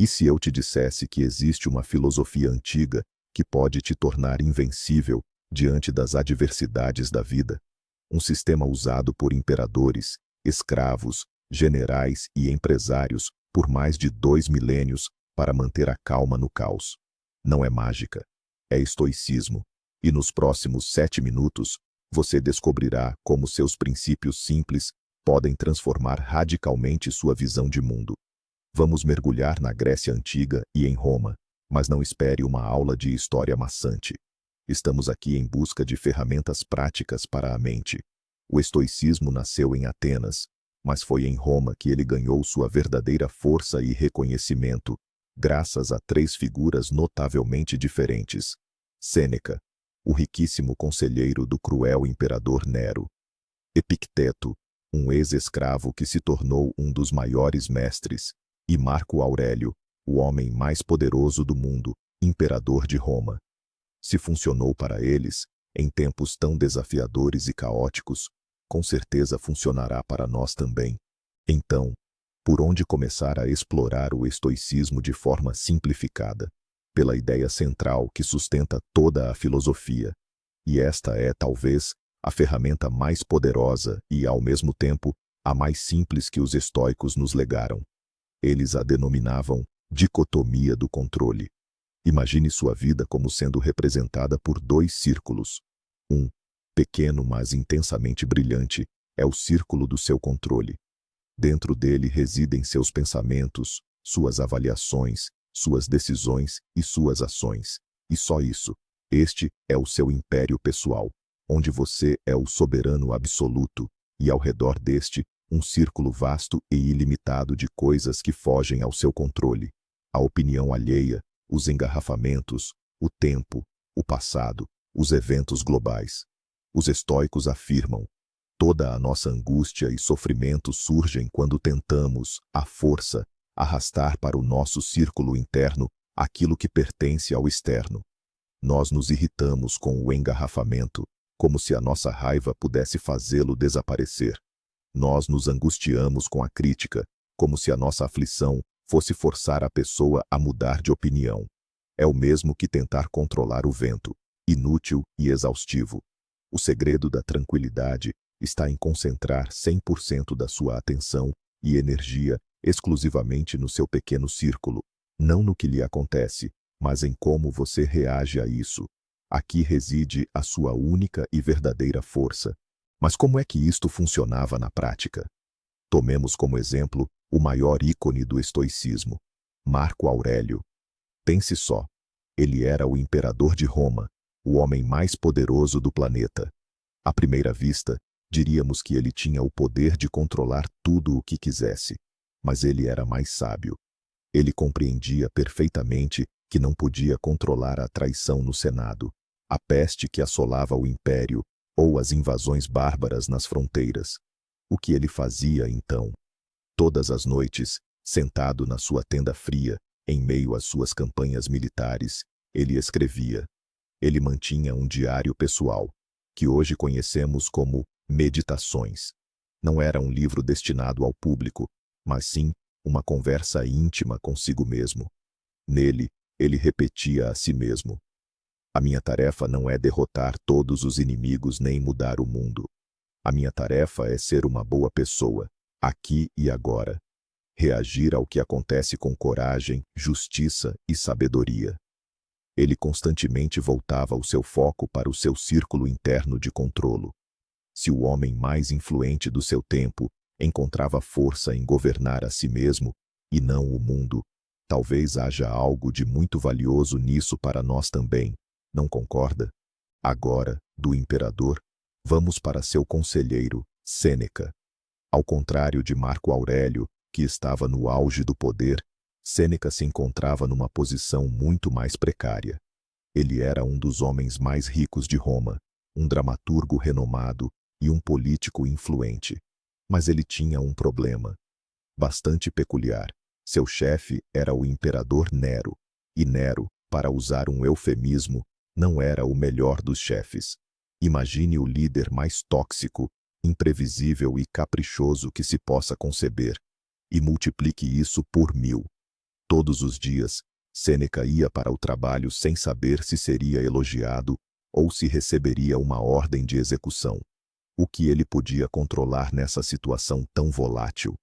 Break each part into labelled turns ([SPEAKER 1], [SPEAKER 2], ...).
[SPEAKER 1] E se eu te dissesse que existe uma filosofia antiga que pode te tornar invencível diante das adversidades da vida? Um sistema usado por imperadores, escravos, generais e empresários por mais de 2 milênios para manter a calma no caos. Não é mágica, é estoicismo. E nos próximos 7 minutos, você descobrirá como seus princípios simples podem transformar radicalmente sua visão de mundo. Vamos mergulhar na Grécia Antiga e em Roma, mas não espere uma aula de história maçante. Estamos aqui em busca de ferramentas práticas para a mente. O estoicismo nasceu em Atenas, mas foi em Roma que ele ganhou sua verdadeira força e reconhecimento, graças a 3 figuras notavelmente diferentes. Sêneca, o riquíssimo conselheiro do cruel imperador Nero. Epicteto, um ex-escravo que se tornou um dos maiores mestres. E Marco Aurélio, o homem mais poderoso do mundo, imperador de Roma. Se funcionou para eles, em tempos tão desafiadores e caóticos, com certeza funcionará para nós também. Então, por onde começar a explorar o estoicismo de forma simplificada? Pela ideia central que sustenta toda a filosofia. E esta é, talvez, a ferramenta mais poderosa e, ao mesmo tempo, a mais simples que os estoicos nos legaram. Eles a denominavam dicotomia do controle. Imagine sua vida como sendo representada por 2 círculos. Um, pequeno mas intensamente brilhante, é o círculo do seu controle. Dentro dele residem seus pensamentos, suas avaliações, suas decisões e suas ações. E só isso. Este é o seu império pessoal, onde você é o soberano absoluto, e ao redor deste, um círculo vasto e ilimitado de coisas que fogem ao seu controle. A opinião alheia, os engarrafamentos, o tempo, o passado, os eventos globais. Os estoicos afirmam: toda a nossa angústia e sofrimento surgem quando tentamos, à força, arrastar para o nosso círculo interno aquilo que pertence ao externo. Nós nos irritamos com o engarrafamento, como se a nossa raiva pudesse fazê-lo desaparecer. Nós nos angustiamos com a crítica, como se a nossa aflição fosse forçar a pessoa a mudar de opinião. É o mesmo que tentar controlar o vento, inútil e exaustivo. O segredo da tranquilidade está em concentrar 100% da sua atenção e energia exclusivamente no seu pequeno círculo, não no que lhe acontece, mas em como você reage a isso. Aqui reside a sua única e verdadeira força. Mas como é que isto funcionava na prática? Tomemos como exemplo o maior ícone do estoicismo, Marco Aurélio. Pense só, ele era o imperador de Roma, o homem mais poderoso do planeta. À primeira vista, diríamos que ele tinha o poder de controlar tudo o que quisesse, mas ele era mais sábio. Ele compreendia perfeitamente que não podia controlar a traição no Senado, a peste que assolava o império, ou as invasões bárbaras nas fronteiras. O que ele fazia, então? Todas as noites, sentado na sua tenda fria, em meio às suas campanhas militares, ele escrevia. Ele mantinha um diário pessoal, que hoje conhecemos como Meditações. Não era um livro destinado ao público, mas sim uma conversa íntima consigo mesmo. Nele, ele repetia a si mesmo: a minha tarefa não é derrotar todos os inimigos nem mudar o mundo. A minha tarefa é ser uma boa pessoa, aqui e agora. Reagir ao que acontece com coragem, justiça e sabedoria. Ele constantemente voltava o seu foco para o seu círculo interno de controlo. Se o homem mais influente do seu tempo encontrava força em governar a si mesmo, e não o mundo, talvez haja algo de muito valioso nisso para nós também. Não concorda? Agora, do imperador, vamos para seu conselheiro, Sêneca. Ao contrário de Marco Aurélio, que estava no auge do poder, Sêneca se encontrava numa posição muito mais precária. Ele era um dos homens mais ricos de Roma, um dramaturgo renomado e um político influente. Mas ele tinha um problema bastante peculiar. Seu chefe era o imperador Nero, e Nero, para usar um eufemismo, não era o melhor dos chefes. Imagine o líder mais tóxico, imprevisível e caprichoso que se possa conceber, e multiplique isso por 1000. Todos os dias, Sêneca ia para o trabalho sem saber se seria elogiado ou se receberia uma ordem de execução. O que ele podia controlar nessa situação tão volátil?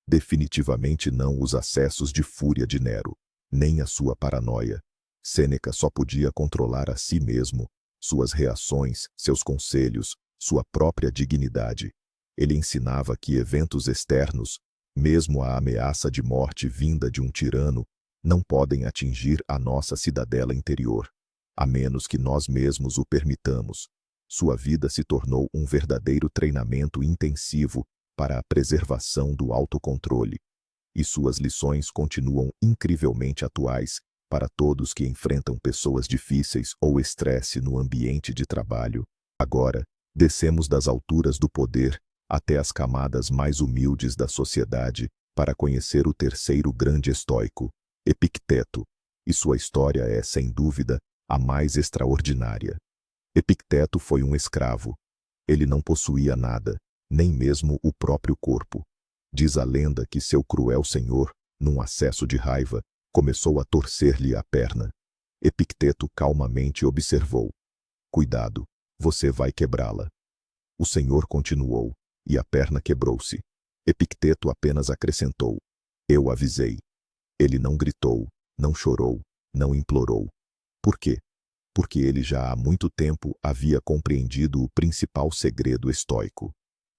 [SPEAKER 1] Definitivamente não os acessos de fúria de Nero, nem a sua paranoia. Sêneca só podia controlar a si mesmo, suas reações, seus conselhos, sua própria dignidade. Ele ensinava que eventos externos, mesmo a ameaça de morte vinda de um tirano, não podem atingir a nossa cidadela interior, a menos que nós mesmos o permitamos. Sua vida se tornou um verdadeiro treinamento intensivo para a preservação do autocontrole. E suas lições continuam incrivelmente atuais para todos que enfrentam pessoas difíceis ou estresse no ambiente de trabalho. Agora, descemos das alturas do poder até as camadas mais humildes da sociedade para conhecer o terceiro grande estoico, Epicteto, e sua história é, sem dúvida, a mais extraordinária. Epicteto foi um escravo. Ele não possuía nada, nem mesmo o próprio corpo. Diz a lenda que seu cruel senhor, num acesso de raiva, começou a torcer-lhe a perna. Epicteto calmamente observou. Cuidado, você vai quebrá-la. O senhor continuou, e a perna quebrou-se. Epicteto apenas acrescentou. Eu avisei. Ele não gritou, não chorou, não implorou. Por quê? Porque ele já há muito tempo havia compreendido o principal segredo estoico.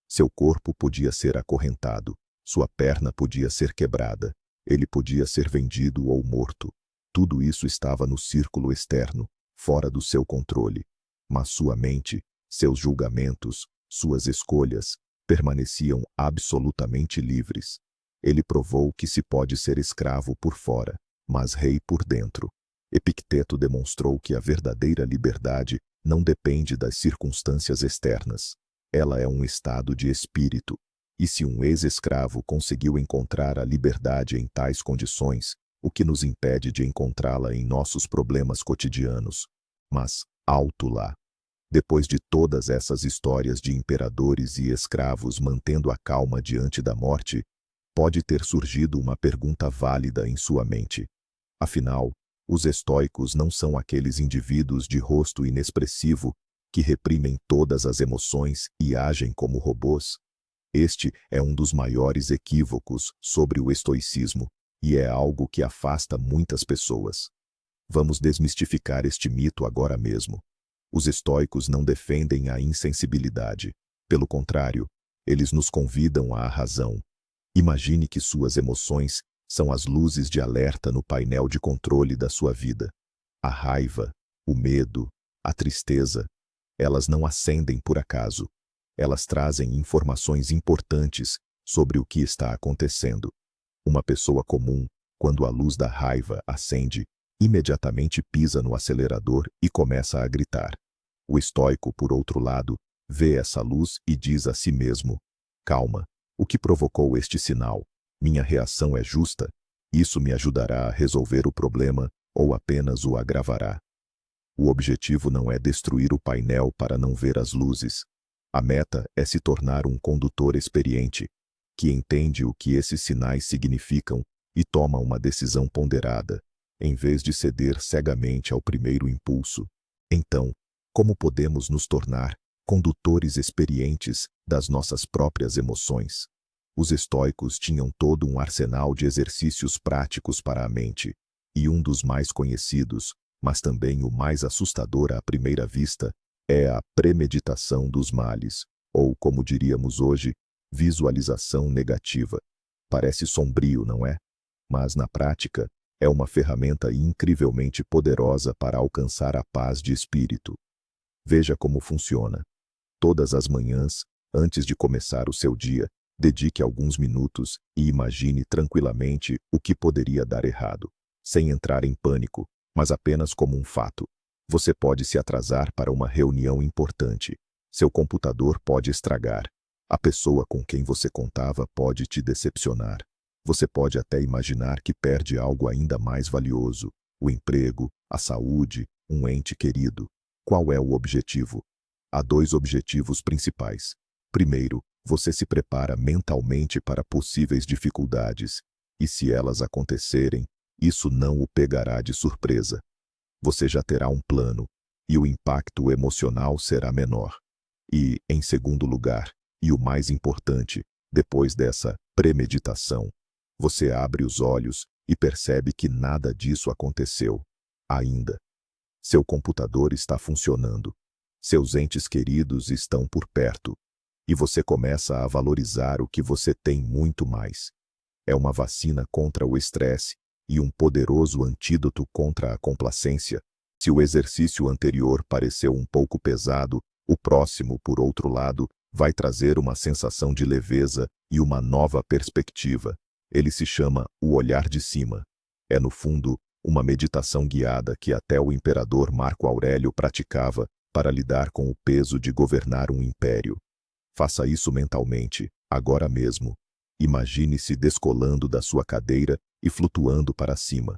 [SPEAKER 1] Seu corpo podia ser acorrentado, sua perna podia ser quebrada, ele podia ser vendido ou morto. Tudo isso estava no círculo externo, fora do seu controle. Mas sua mente, seus julgamentos, suas escolhas, permaneciam absolutamente livres. Ele provou que se pode ser escravo por fora, mas rei por dentro. Epicteto demonstrou que a verdadeira liberdade não depende das circunstâncias externas. Ela é um estado de espírito, e se um ex-escravo conseguiu encontrar a liberdade em tais condições, o que nos impede de encontrá-la em nossos problemas cotidianos? Mas, alto lá! Depois de todas essas histórias de imperadores e escravos mantendo a calma diante da morte, pode ter surgido uma pergunta válida em sua mente. Afinal, os estoicos não são aqueles indivíduos de rosto inexpressivo que reprimem todas as emoções e agem como robôs? Este é um dos maiores equívocos sobre o estoicismo, e é algo que afasta muitas pessoas. Vamos desmistificar este mito agora mesmo. Os estoicos não defendem a insensibilidade. Pelo contrário, eles nos convidam à razão. Imagine que suas emoções são as luzes de alerta no painel de controle da sua vida. A raiva, o medo, a tristeza, elas não acendem por acaso. Elas trazem informações importantes sobre o que está acontecendo. Uma pessoa comum, quando a luz da raiva acende, imediatamente pisa no acelerador e começa a gritar. O estoico, por outro lado, vê essa luz e diz a si mesmo: calma, o que provocou este sinal? Minha reação é justa? Isso me ajudará a resolver o problema ou apenas o agravará? O objetivo não é destruir o painel para não ver as luzes. A meta é se tornar um condutor experiente, que entende o que esses sinais significam e toma uma decisão ponderada, em vez de ceder cegamente ao primeiro impulso. Então, como podemos nos tornar condutores experientes das nossas próprias emoções? Os estoicos tinham todo um arsenal de exercícios práticos para a mente, e um dos mais conhecidos, mas também o mais assustador à primeira vista, é a premeditação dos males, ou, como diríamos hoje, visualização negativa. Parece sombrio, não é? Mas, na prática, é uma ferramenta incrivelmente poderosa para alcançar a paz de espírito. Veja como funciona. Todas as manhãs, antes de começar o seu dia, dedique alguns minutos e imagine tranquilamente o que poderia dar errado, sem entrar em pânico, mas apenas como um fato. Você pode se atrasar para uma reunião importante. Seu computador pode estragar. A pessoa com quem você contava pode te decepcionar. Você pode até imaginar que perde algo ainda mais valioso: o emprego, a saúde, um ente querido. Qual é o objetivo? Há dois objetivos principais. Primeiro, você se prepara mentalmente para possíveis dificuldades, e se elas acontecerem, Isso não o pegará de surpresa. Você já terá um plano, e o impacto emocional será menor. E, em segundo lugar, e o mais importante, depois dessa premeditação, você abre os olhos e percebe que nada disso aconteceu ainda. Seu computador está funcionando. Seus entes queridos estão por perto. E você começa a valorizar o que você tem muito mais. É uma vacina contra o estresse e um poderoso antídoto contra a complacência. Se o exercício anterior pareceu um pouco pesado, o próximo, por outro lado, vai trazer uma sensação de leveza e uma nova perspectiva. Ele se chama o olhar de cima. É, no fundo, uma meditação guiada que até o imperador Marco Aurélio praticava para lidar com o peso de governar um império. Faça isso mentalmente, agora mesmo. Imagine-se descolando da sua cadeira e flutuando para cima.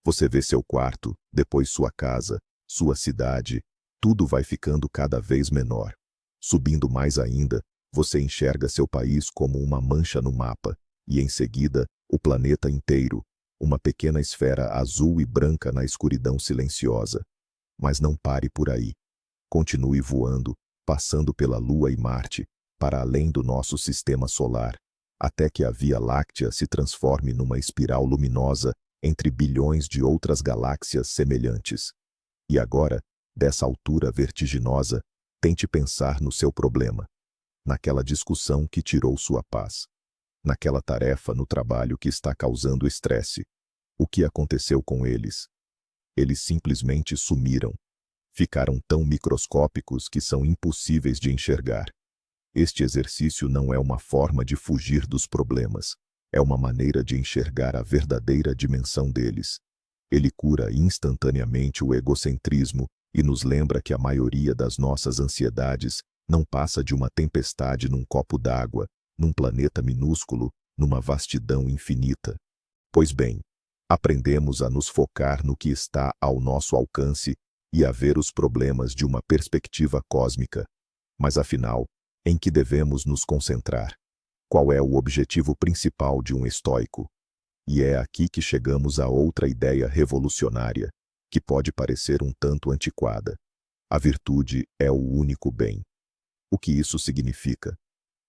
[SPEAKER 1] Você vê seu quarto, depois sua casa, sua cidade, tudo vai ficando cada vez menor. Subindo mais ainda, você enxerga seu país como uma mancha no mapa, e em seguida, o planeta inteiro, uma pequena esfera azul e branca na escuridão silenciosa. Mas não pare por aí. Continue voando, passando pela Lua e Marte, para além do nosso sistema solar, até que a Via Láctea se transforme numa espiral luminosa entre bilhões de outras galáxias semelhantes. E agora, dessa altura vertiginosa, tente pensar no seu problema, naquela discussão que tirou sua paz, naquela tarefa no trabalho que está causando estresse. O que aconteceu com eles? Eles simplesmente sumiram. Ficaram tão microscópicos que são impossíveis de enxergar. Este exercício não é uma forma de fugir dos problemas. É uma maneira de enxergar a verdadeira dimensão deles. Ele cura instantaneamente o egocentrismo e nos lembra que a maioria das nossas ansiedades não passa de uma tempestade num copo d'água, num planeta minúsculo, numa vastidão infinita. Pois bem, aprendemos a nos focar no que está ao nosso alcance e a ver os problemas de uma perspectiva cósmica. Mas afinal, em que devemos nos concentrar? Qual é o objetivo principal de um estoico? E é aqui que chegamos a outra ideia revolucionária, que pode parecer um tanto antiquada. A virtude é o único bem. O que isso significa?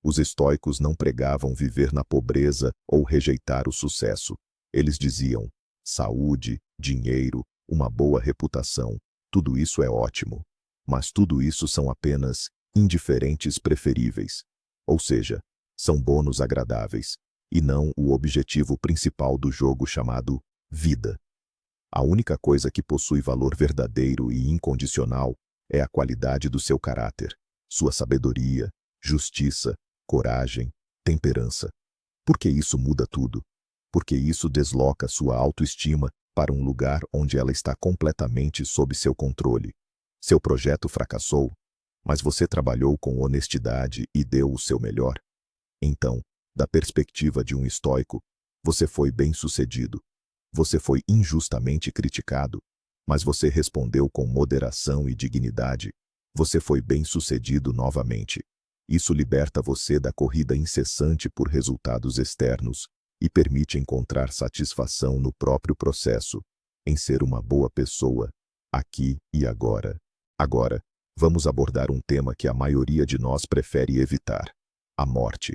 [SPEAKER 1] Os estoicos não pregavam viver na pobreza ou rejeitar o sucesso. Eles diziam: saúde, dinheiro, uma boa reputação, tudo isso é ótimo. Mas tudo isso são apenas indiferentes preferíveis. Ou seja, são bônus agradáveis, e não o objetivo principal do jogo chamado vida. A única coisa que possui valor verdadeiro e incondicional é a qualidade do seu caráter, sua sabedoria, justiça, coragem, temperança. Porque isso muda tudo. Porque isso desloca sua autoestima para um lugar onde ela está completamente sob seu controle. Seu projeto fracassou, mas você trabalhou com honestidade e deu o seu melhor. Então, da perspectiva de um estoico, você foi bem-sucedido. Você foi injustamente criticado, mas você respondeu com moderação e dignidade. Você foi bem-sucedido novamente. Isso liberta você da corrida incessante por resultados externos e permite encontrar satisfação no próprio processo, em ser uma boa pessoa, aqui e agora. Agora, vamos abordar um tema que a maioria de nós prefere evitar: a morte.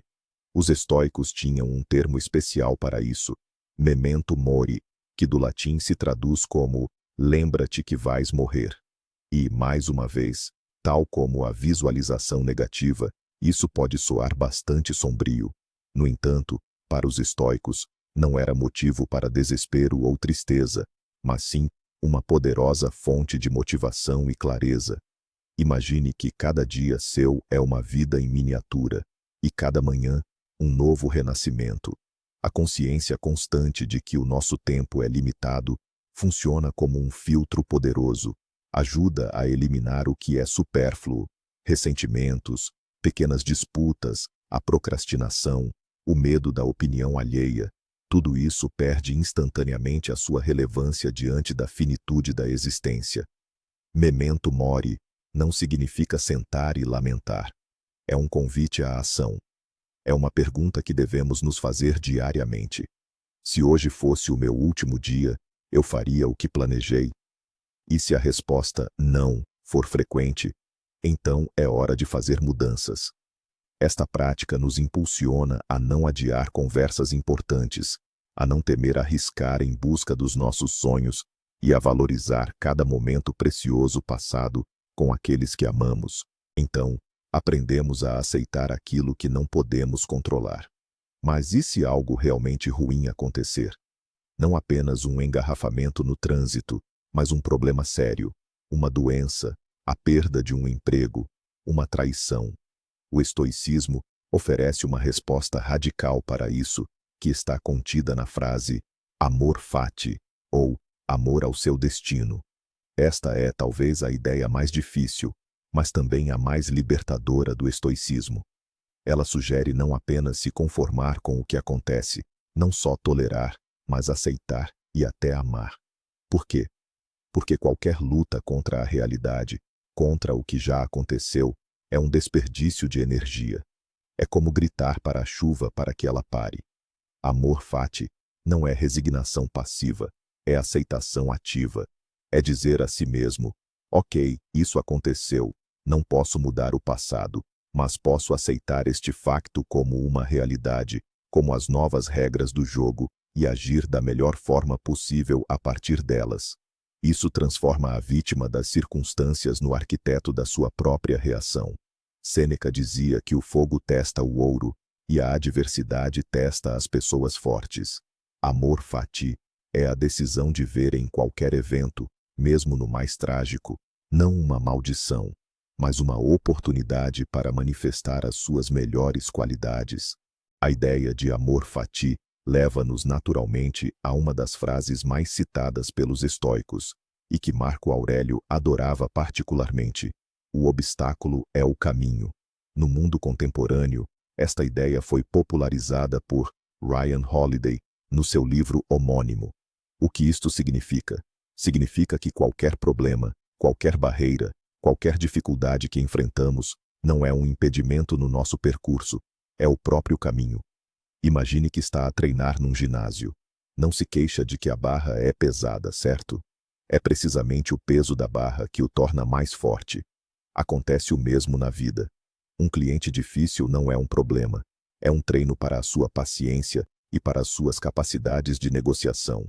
[SPEAKER 1] Os estoicos tinham um termo especial para isso, memento mori, que do latim se traduz como lembra-te que vais morrer. E, mais uma vez, tal como a visualização negativa, isso pode soar bastante sombrio. No entanto, para os estoicos, não era motivo para desespero ou tristeza, mas sim uma poderosa fonte de motivação e clareza. Imagine que cada dia seu é uma vida em miniatura, e cada manhã, um novo renascimento. A consciência constante de que o nosso tempo é limitado funciona como um filtro poderoso, ajuda a eliminar o que é supérfluo, ressentimentos, pequenas disputas, a procrastinação, o medo da opinião alheia. Tudo isso perde instantaneamente a sua relevância diante da finitude da existência. Memento mori não significa sentar e lamentar. É um convite à ação. É uma pergunta que devemos nos fazer diariamente. Se hoje fosse o meu último dia, eu faria o que planejei? E se a resposta não for frequente, então é hora de fazer mudanças. Esta prática nos impulsiona a não adiar conversas importantes, a não temer arriscar em busca dos nossos sonhos e a valorizar cada momento precioso passado com aqueles que amamos. Então, aprendemos a aceitar aquilo que não podemos controlar. Mas e se algo realmente ruim acontecer? Não apenas um engarrafamento no trânsito, mas um problema sério, uma doença, a perda de um emprego, uma traição. O estoicismo oferece uma resposta radical para isso, que está contida na frase amor fati, ou amor ao seu destino. Esta é talvez a ideia mais difícil, mas também a mais libertadora do estoicismo. Ela sugere não apenas se conformar com o que acontece, não só tolerar, mas aceitar e até amar. Por quê? Porque qualquer luta contra a realidade, contra o que já aconteceu, é um desperdício de energia. É como gritar para a chuva para que ela pare. Amor fati não é resignação passiva, é aceitação ativa. É dizer a si mesmo, ok, isso aconteceu, não posso mudar o passado, mas posso aceitar este facto como uma realidade, como as novas regras do jogo, e agir da melhor forma possível a partir delas. Isso transforma a vítima das circunstâncias no arquiteto da sua própria reação. Sêneca dizia que o fogo testa o ouro, e a adversidade testa as pessoas fortes. Amor fati é a decisão de ver em qualquer evento, mesmo no mais trágico, não uma maldição, mas uma oportunidade para manifestar as suas melhores qualidades. A ideia de amor fati leva-nos naturalmente a uma das frases mais citadas pelos estoicos, e que Marco Aurélio adorava particularmente: o obstáculo é o caminho. No mundo contemporâneo, esta ideia foi popularizada por Ryan Holiday no seu livro homônimo. O que isto significa? Significa que qualquer problema, qualquer barreira, qualquer dificuldade que enfrentamos, não é um impedimento no nosso percurso, é o próprio caminho. Imagine que está a treinar num ginásio. Não se queixa de que a barra é pesada, certo? É precisamente o peso da barra que o torna mais forte. Acontece o mesmo na vida. Um cliente difícil não é um problema, é um treino para a sua paciência e para as suas capacidades de negociação.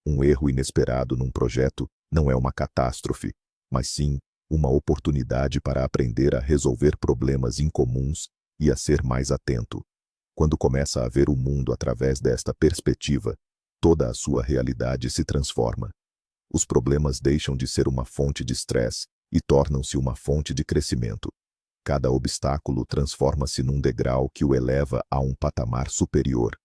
[SPEAKER 1] Um erro inesperado num projeto não é uma catástrofe, mas sim uma oportunidade para aprender a resolver problemas incomuns e a ser mais atento. Quando começa a ver o mundo através desta perspectiva, toda a sua realidade se transforma. Os problemas deixam de ser uma fonte de estresse e tornam-se uma fonte de crescimento. Cada obstáculo transforma-se num degrau que o eleva a um patamar superior.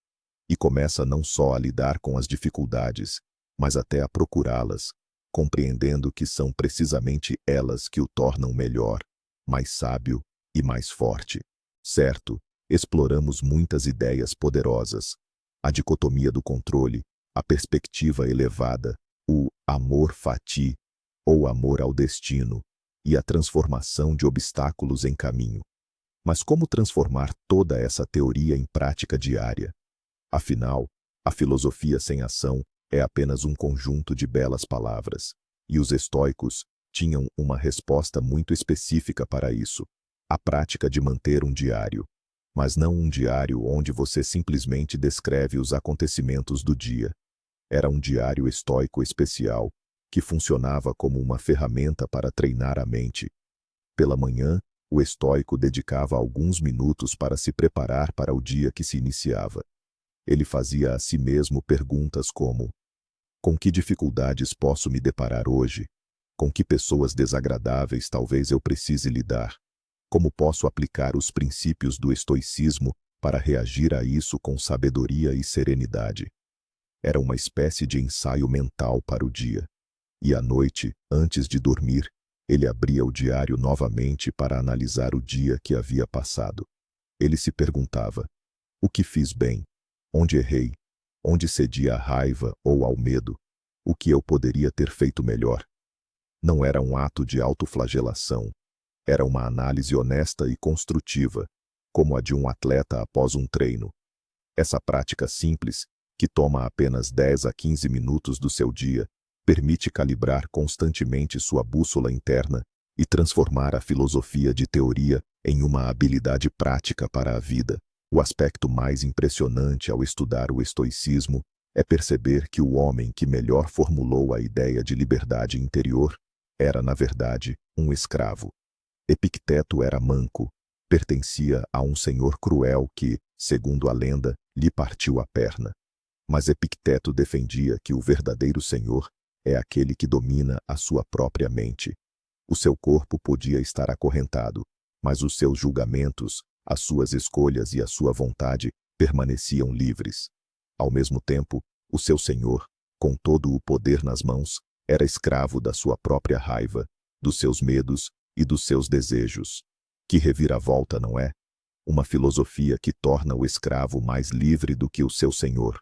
[SPEAKER 1] E começa não só a lidar com as dificuldades, mas até a procurá-las, compreendendo que são precisamente elas que o tornam melhor, mais sábio e mais forte. Certo, exploramos muitas ideias poderosas. A dicotomia do controle, a perspectiva elevada, o amor fati, ou amor ao destino, e a transformação de obstáculos em caminho. Mas como transformar toda essa teoria em prática diária? Afinal, a filosofia sem ação é apenas um conjunto de belas palavras, e os estoicos tinham uma resposta muito específica para isso: a prática de manter um diário. Mas não um diário onde você simplesmente descreve os acontecimentos do dia. Era um diário estoico especial, que funcionava como uma ferramenta para treinar a mente. Pela manhã, o estoico dedicava alguns minutos para se preparar para o dia que se iniciava. Ele fazia a si mesmo perguntas como: com que dificuldades posso me deparar hoje? Com que pessoas desagradáveis talvez eu precise lidar? Como posso aplicar os princípios do estoicismo para reagir a isso com sabedoria e serenidade? Era uma espécie de ensaio mental para o dia. E à noite, antes de dormir, ele abria o diário novamente para analisar o dia que havia passado. Ele se perguntava: o que fiz bem? Onde errei? Onde cedi à raiva ou ao medo? O que eu poderia ter feito melhor? Não era um ato de autoflagelação. Era uma análise honesta e construtiva, como a de um atleta após um treino. Essa prática simples que toma apenas 10 a 15 minutos do seu dia, permite calibrar constantemente sua bússola interna e transformar a filosofia de teoria em uma habilidade prática para a vida. O aspecto mais impressionante ao estudar o estoicismo é perceber que o homem que melhor formulou a ideia de liberdade interior era, na verdade, um escravo. Epicteto era manco, pertencia a um senhor cruel que, segundo a lenda, lhe partiu a perna. Mas Epicteto defendia que o verdadeiro senhor é aquele que domina a sua própria mente. O seu corpo podia estar acorrentado, mas os seus julgamentos, as suas escolhas e a sua vontade permaneciam livres. Ao mesmo tempo, o seu senhor, com todo o poder nas mãos, era escravo da sua própria raiva, dos seus medos e dos seus desejos. Que reviravolta, não é? Uma filosofia que torna o escravo mais livre do que o seu senhor.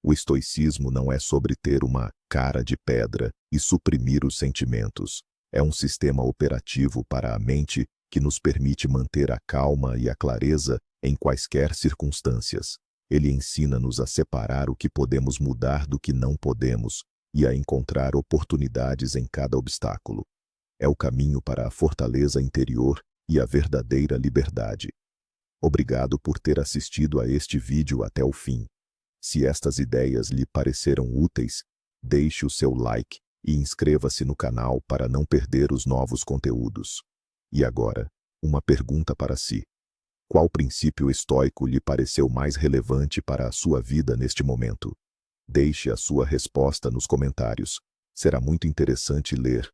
[SPEAKER 1] O estoicismo não é sobre ter uma cara de pedra e suprimir os sentimentos. É um sistema operativo para a mente que nos permite manter a calma e a clareza em quaisquer circunstâncias. Ele ensina-nos a separar o que podemos mudar do que não podemos e a encontrar oportunidades em cada obstáculo. É o caminho para a fortaleza interior e a verdadeira liberdade. Obrigado por ter assistido a este vídeo até o fim. Se estas ideias lhe pareceram úteis, deixe o seu like e inscreva-se no canal para não perder os novos conteúdos. E agora, uma pergunta para si. Qual princípio estoico lhe pareceu mais relevante para a sua vida neste momento? Deixe a sua resposta nos comentários. Será muito interessante ler